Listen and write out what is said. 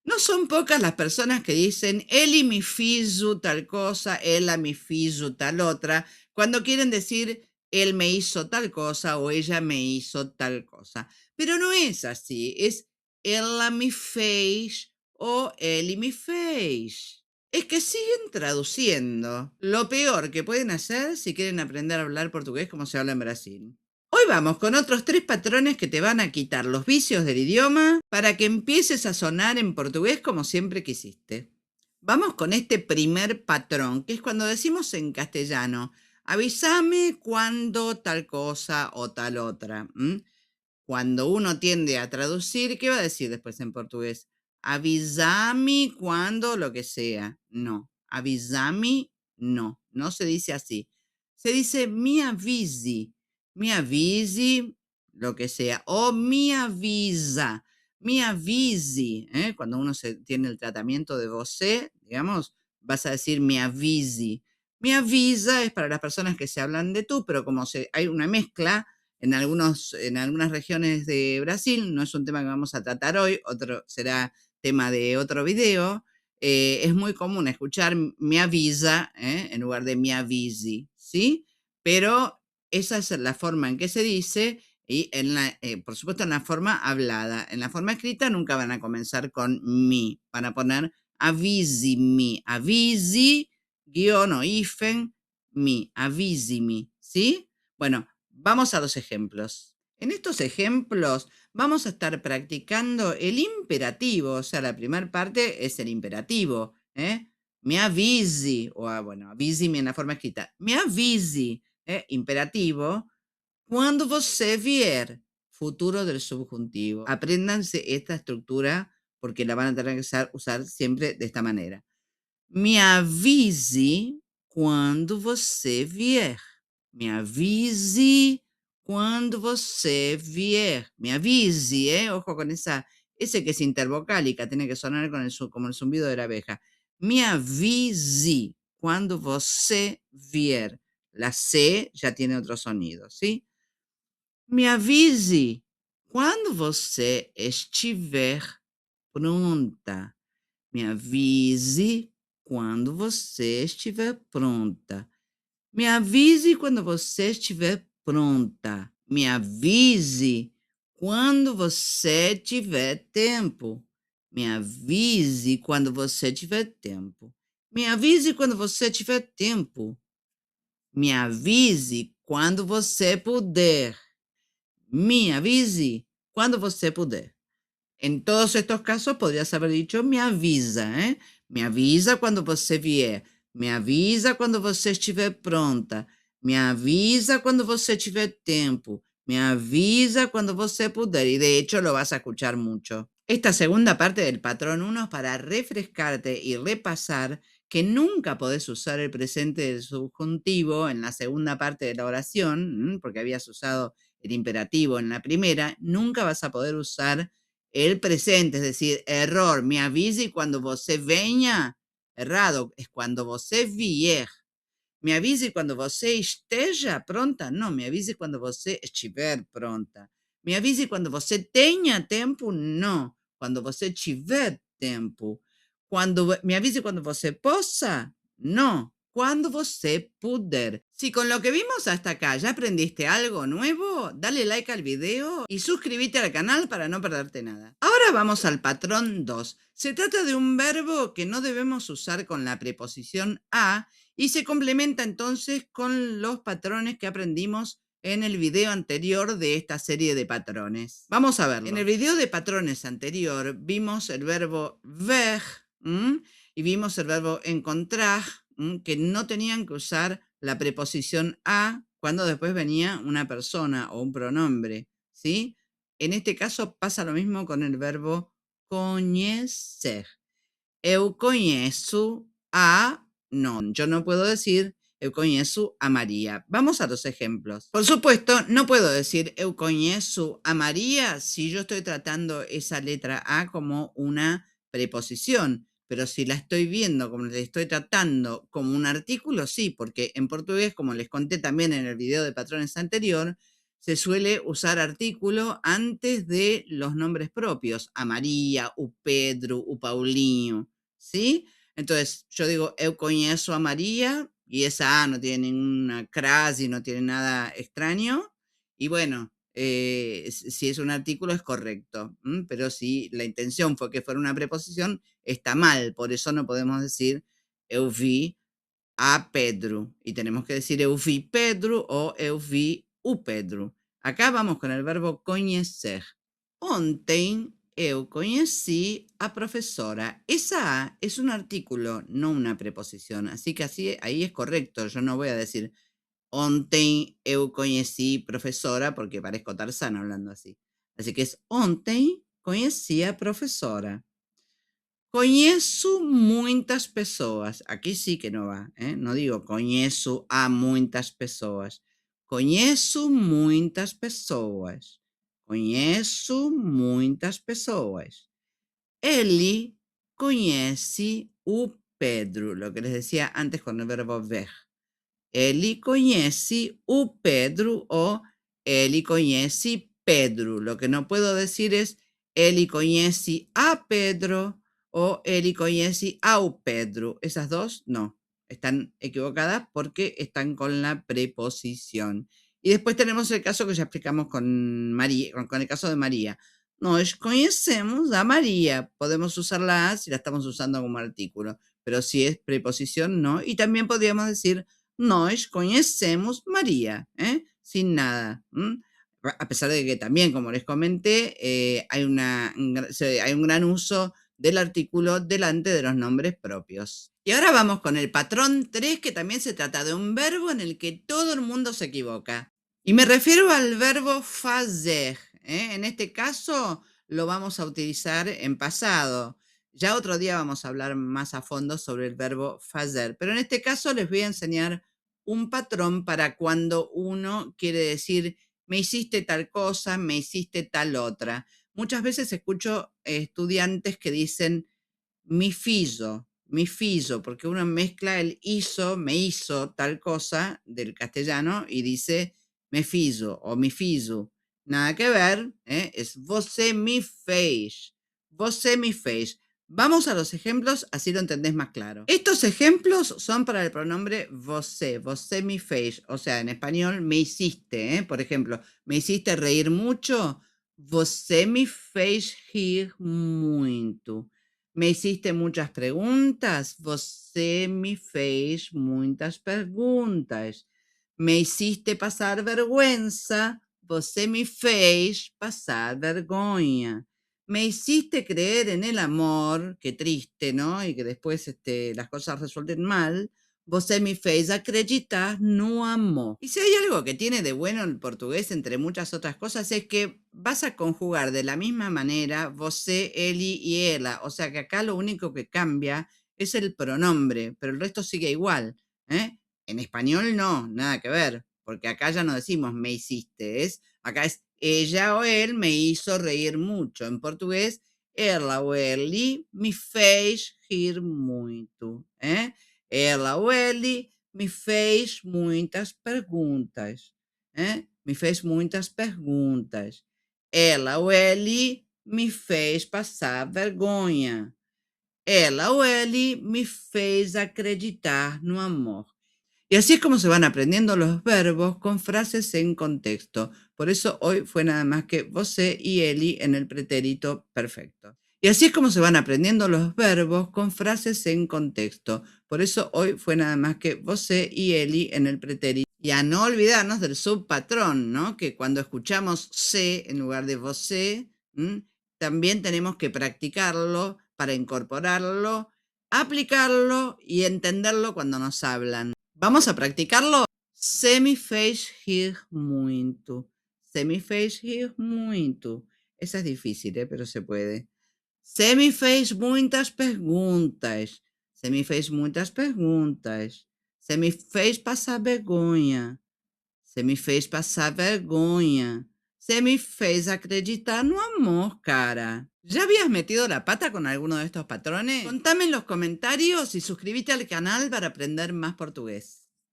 No son pocas las personas que dicen: "Eli mi fizu tal cosa, ella mi fizu tal otra", cuando quieren decir: "Él me hizo tal cosa" o "ella me hizo tal cosa". Pero no es así, es: "Ela me fez" o "ele me fez". Es que siguen traduciendo. Lo peor que pueden hacer si quieren aprender a hablar portugués como se habla en Brasil. Hoy vamos con otros 3 patrones que te van a quitar los vicios del idioma para que empieces a sonar en portugués como siempre quisiste. Vamos con este primer patrón, que es cuando decimos en castellano: "Avísame cuando tal cosa o tal otra", ¿m? Cuando uno tiende a traducir, ¿qué va a decir después en portugués? Avísame cuando lo que sea. No, avísame no, no se dice así. Se dice me avise, lo que sea, o me avise, ¿eh? Cuando uno tiene el tratamiento de vocé, digamos, vas a decir me avise. Me avisa es para las personas que se hablan de tú, pero como hay una mezcla, en algunas regiones de Brasil, no es un tema que vamos a tratar hoy, otro será tema de otro video. Es muy común escuchar me avisa, en lugar de me avisi, ¿sí? Pero esa es la forma en que se dice y por supuesto en la forma hablada. En la forma escrita nunca van a comenzar con mi, van a poner avisi, avisi, guión o hifen, mi, avisimi, ¿sí? Bueno, vamos a los ejemplos. En estos ejemplos vamos a estar practicando el imperativo, o sea, la primera parte es el imperativo, ¿eh? Me avisi, o bueno, avíseme en la forma escrita. Me avisi, imperativo, cuando você vier, futuro del subjuntivo. Apréndanse esta estructura porque la van a tener que usar siempre de esta manera. Me avise quando você vier. Me avise quando você vier. Me avise, ¿eh? Ojo con ese que es intervocálica, tiene que sonar como el zumbido de la abeja. Me avise cuando você vier. La C ya tiene otro sonido, ¿sí? Me avise quando você estiver pronta. Me avise quando você estiver pronta. Me avise quando você estiver pronta. Me avise quando você tiver tempo. Me avise quando você tiver tempo. Me avise quando você tiver tempo. Me avise quando você puder. Me avise quando você puder. En todos estos casos podrías haber dicho me avisa, ¿eh? Me avisa cuando você vier. Me avisa quando você estiver pronta. Me avisa cuando você tiver tempo. Me avisa cuando você puder. Y de hecho lo vas a escuchar mucho. Esta segunda parte del patrón 1 es para refrescarte y repasar que nunca podés usar el presente del subjuntivo en la segunda parte de la oración, porque habías usado el imperativo en la primera, nunca vas a poder usar el presente, es decir, error, me avise cuando você venha, errado, es cuando você vier. Me avise quando você esteja pronta? Não, me avise quando você estiver pronta. Me avise quando você tenha tempo? Não, quando você tiver tempo. Me avise quando você possa? No, cuando você puder. Si con lo que vimos hasta acá ya aprendiste algo nuevo, dale like al video y suscríbete al canal para no perderte nada. Ahora vamos al patrón 2. Se trata de un verbo que no debemos usar con la preposición a y se complementa entonces con los patrones que aprendimos en el video anterior de esta serie de patrones. Vamos a verlo. En el video de patrones anterior vimos el verbo ver, y vimos el verbo encontrar, que no tenían que usar la preposición a cuando después venía una persona o un pronombre, ¿sí? En este caso pasa lo mismo con el verbo conhecer. Eu conheço a... No, yo no puedo decir eu conheço a María. Vamos a los ejemplos. Por supuesto, no puedo decir eu conheço a María si yo estoy tratando esa letra A como una preposición, pero si la estoy viendo como la estoy tratando como un artículo, sí, porque en portugués, como les conté también en el video de patrones anterior, se suele usar artículo antes de los nombres propios, a María, o Pedro, o Paulinho, ¿sí? Entonces, yo digo, eu conheço a María, y esa A no tiene ninguna crase, no tiene nada extraño, y bueno, si es un artículo es correcto, pero si la intención fue que fuera una preposición, está mal, por eso no podemos decir eu vi a Pedro, y tenemos que decir eu vi Pedro o eu vi o Pedro. Acá vamos con el verbo conhecer. Ontem eu conheci a profesora. Esa A es un artículo, no una preposición, así que así, ahí es correcto. Yo no voy a decir ontem eu conheci profesora porque parezco Tarzán hablando así. Así que es ontem conheci a profesora. Conheço muitas pessoas. Aqui sí que no va, ¿eh? No digo conheço a muitas pessoas. Conheço muitas pessoas. Conheço muitas pessoas. Ele conhece o Pedro, lo que les decía antes con el verbo ver. Ele conhece o Pedro o ele conhece Pedro. Lo que no puedo decir es ele conhece a Pedro o ele conhece ao Pedro. Esas dos no, están equivocadas porque están con la preposición. Y después tenemos el caso que ya explicamos con María, con el caso de María. Nós conhecemos a María. Podemos usar la A si la estamos usando como artículo, pero si es preposición no. Y también podríamos decir nós conhecemos María, sin nada. A pesar de que también, como les comenté, hay un gran uso del artículo delante de los nombres propios. Y ahora vamos con el patrón 3, que también se trata de un verbo en el que todo el mundo se equivoca. Y me refiero al verbo fazer. En este caso lo vamos a utilizar en pasado. Ya otro día vamos a hablar más a fondo sobre el verbo fazer, pero en este caso les voy a enseñar un patrón para cuando uno quiere decir me hiciste tal cosa, me hiciste tal otra. Muchas veces escucho estudiantes que dicen mi fizo, porque uno mezcla el hizo, me hizo tal cosa del castellano y dice me fizo o mi fizo. Nada que ver, es você me fez, você me fez. Vamos a los ejemplos, así lo entendés más claro. Estos ejemplos son para el pronombre você, você me fez, o sea, en español me hiciste, por ejemplo, me hiciste reír mucho, você me fez rir muito. Me hiciste muchas preguntas, você me fez muitas perguntas. Me hiciste passar vergüenza, você me fez passar vergonha. Me hiciste creer en el amor, qué triste, ¿no? Y que después las cosas resulten mal. Você me fez acreditar no amor. Y si hay algo que tiene de bueno el portugués, entre muchas otras cosas, es que vas a conjugar de la misma manera você, ele y ela. O sea que acá lo único que cambia es el pronombre, pero el resto sigue igual. En español no, nada que ver, porque acá ya no decimos me hiciste, acá es ella o él me hizo reír mucho. En portugués, ela o ele me fez rir muito. Ela ou ele me fez muitas perguntas. Me fez muitas perguntas. Ela ou ele me fez passar vergonha. Ela ou ele me fez acreditar no amor. Y así es como se van aprendiendo los verbos con frases en contexto. Por eso hoy fue nada más que você y Eli en el pretérito perfecto. Y así es como se van aprendiendo los verbos con frases en contexto. Por eso hoy fue nada más que você y Eli en el pretérito. Y a no olvidarnos del subpatrón, ¿no? Que cuando escuchamos se en lugar de você, también tenemos que practicarlo para incorporarlo, aplicarlo y entenderlo cuando nos hablan. Vamos a practicarlo. Você me fez rir muito. Você me fez rir muito. Esa es difícil, pero se puede. Você me fez muitas perguntas. Você me fez muitas perguntas. Você me fez passar vergonha. Você me fez passar vergonha. Você me fez acreditar no amor, cara. ¿Ya habías metido la pata con alguno de estos patrones? Contame en los comentarios y suscríbete al canal para aprender más portugués.